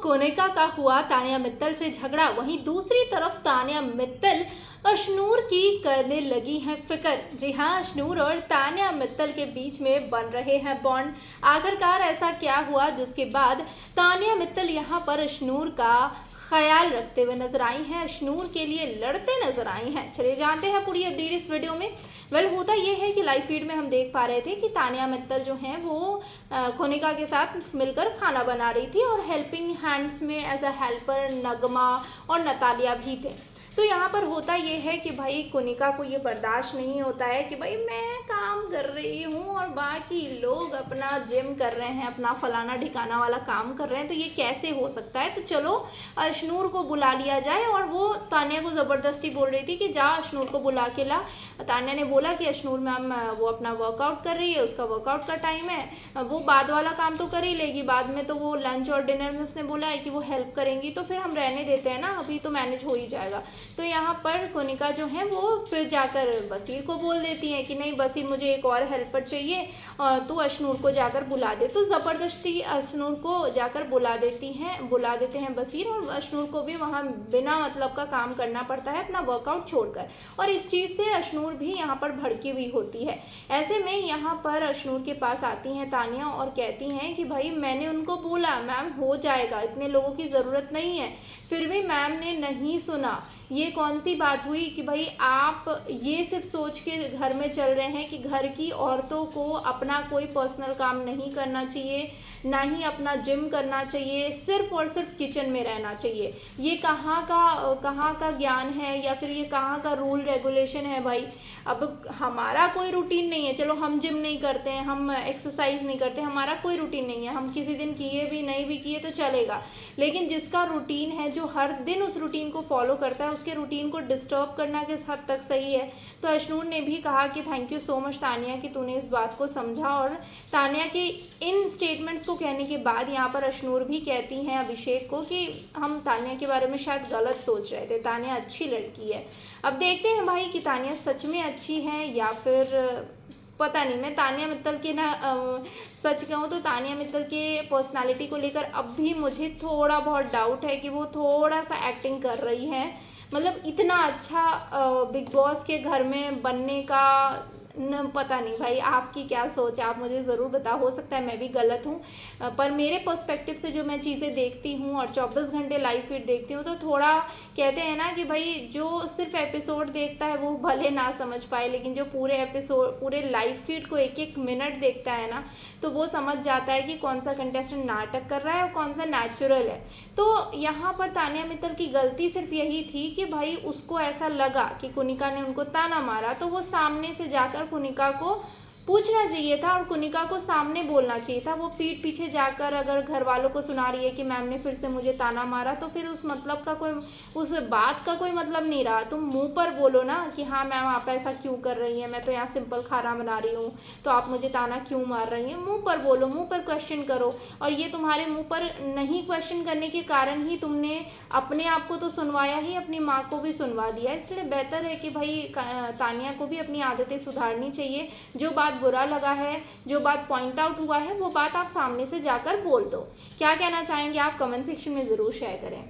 कोनिका का हुआ तान्या मित्तल से झगड़ा, वहीं दूसरी तरफ तान्या मित्तल अशनूर की करने लगी हैं फिक्र। जी हाँ, अशनूर और तान्या मित्तल के बीच में बन रहे हैं बॉन्ड। आखिरकार ऐसा क्या हुआ जिसके बाद तान्या मित्तल यहाँ पर अशनूर का ख्याल रखते हुए नजर आई हैं, अशनूर के लिए लड़ते नजर आई हैं। चलिए जानते हैं पूरी अपडेट इस वीडियो में। होता यह है कि लाइव फीड में हम देख पा रहे थे कि तान्या मित्तल जो हैं वो कोनिका के साथ मिलकर खाना बना रही थी और हेल्पिंग हैंड्स में एज अ हेल्पर नगमा और नतालिया भी थे। तो यहाँ पर होता ये है कि भाई कोनिका को ये बर्दाश्त नहीं होता है कि भाई मैं काम कर रही हूँ और बाकी लोग अपना जिम कर रहे हैं, अपना फलाना ठिकाना वाला काम कर रहे हैं, तो ये कैसे हो सकता है। तो चलो अशनूर को बुला लिया जाए। और वो तान्या को ज़बरदस्ती बोल रही थी कि जा अशनूर को बुला के ला। तान्या ने बोला कि अशनूर मैम वो अपना वर्कआउट कर रही है, उसका वर्कआउट का टाइम है, वो बाद वाला काम तो कर ही लेगी, बाद में तो वो लंच और डिनर में उसने बोला है कि वो हेल्प करेंगी, तो फिर हम रहने देते हैं ना, अभी तो मैनेज हो ही जाएगा। तो यहाँ पर कोनिका जो है वो फिर जाकर बसीर को बोल देती है कि नहीं बसीर मुझे एक और हेल्पर चाहिए, तो अशनूर को जाकर बुला दे। तो ज़बरदस्ती अशनूर को जाकर बुला देते हैं बसीर, और अशनूर को भी वहाँ बिना मतलब का काम करना पड़ता है अपना वर्कआउट छोड़कर। और इस चीज़ से अशनूर भी यहाँ पर भड़की हुई होती है। ऐसे में यहाँ पर अशनूर के पास आती हैं तान्या और कहती हैं कि भाई मैंने उनको बोला मैम हो जाएगा, इतने लोगों की ज़रूरत नहीं है, फिर भी मैम ने नहीं सुना। ये कौन सी बात हुई कि भाई आप ये सिर्फ सोच के घर में चल रहे हैं कि घर की औरतों को अपना कोई पर्सनल काम नहीं करना चाहिए, ना ही अपना जिम करना चाहिए, सिर्फ और सिर्फ किचन में रहना चाहिए। ये कहाँ का ज्ञान है या फिर ये कहाँ का रूल रेगुलेशन है भाई। अब हमारा कोई रूटीन नहीं है, चलो हम जिम नहीं करते हैं, हम एक्सरसाइज नहीं करते, हमारा कोई रूटीन नहीं है, हम किसी दिन किए भी नहीं भी किए तो चलेगा, लेकिन जिसका रूटीन है जो हर दिन उस रूटीन को फॉलो करता है उसके रूटीन को डिस्टर्ब करना किस हद तक सही है। तो अशनूर ने भी कहा कि thank you so much Tanya कि तूने इस बात को समझा। और तान्या के इन स्टेटमेंट्स को कहने के बाद यहाँ पर अशनूर भी कहती हैं अभिषेक को कि हम तान्या के बारे में शायद गलत सोच रहे थे, तान्या अच्छी लड़की है। अब देखते हैं भाई कि तान्या सच में अच्छी है या फिर पता नहीं। मैं तान्या मित्तल के सच कहूँ तो तान्या मित्तल के पर्सनालिटी को लेकर अब भी मुझे थोड़ा बहुत डाउट है कि वो थोड़ा सा एक्टिंग कर रही है। मतलब इतना अच्छा बिग बॉस के घर में बनने का पता नहीं भाई आपकी क्या सोच है, आप मुझे ज़रूर बताओ, हो सकता है मैं भी गलत हूँ, पर मेरे पर्सपेक्टिव से जो मैं चीज़ें देखती हूँ और 24 घंटे लाइव फीड देखती हूँ तो थोड़ा कहते हैं ना कि भाई जो सिर्फ एपिसोड देखता है वो भले ना समझ पाए, लेकिन जो पूरे एपिसोड पूरे लाइव फीड को एक एक मिनट देखता है ना तो वो समझ जाता है कि कौन सा कंटेस्टेंट नाटक कर रहा है और कौन सा नेचुरल है। तो यहाँ पर तान्या मित्तल की गलती सिर्फ यही थी कि भाई उसको ऐसा लगा कि कोनिका ने उनको ताना मारा, तो वो सामने से जाकर कोनिका को पूछना चाहिए था और कोनिका को सामने बोलना चाहिए था। वो पीठ पीछे जाकर अगर घर वालों को सुना रही है कि मैम ने फिर से मुझे ताना मारा, तो फिर उस बात का कोई मतलब नहीं रहा। तुम मुंह पर बोलो ना कि हाँ मैम आप ऐसा क्यों कर रही हैं, मैं तो यहाँ सिंपल खाना बना रही हूँ, तो आप मुझे ताना क्यों मार रही हैं। मुंह पर बोलो, मुंह पर क्वेश्चन करो। और ये तुम्हारे मुंह पर नहीं क्वेश्चन करने के कारण ही तुमने अपने आप को तो सुनवाया ही, अपनी माँ को भी सुनवा दिया। इसलिए बेहतर है कि भाई तान्या को भी अपनी आदतें सुधारनी चाहिए। जो बात बुरा लगा है, जो बात पॉइंट आउट हुआ है, वो बात आप सामने से जाकर बोल दो। क्या कहना चाहेंगे आप, कमेंट सेक्शन में ज़रूर शेयर करें।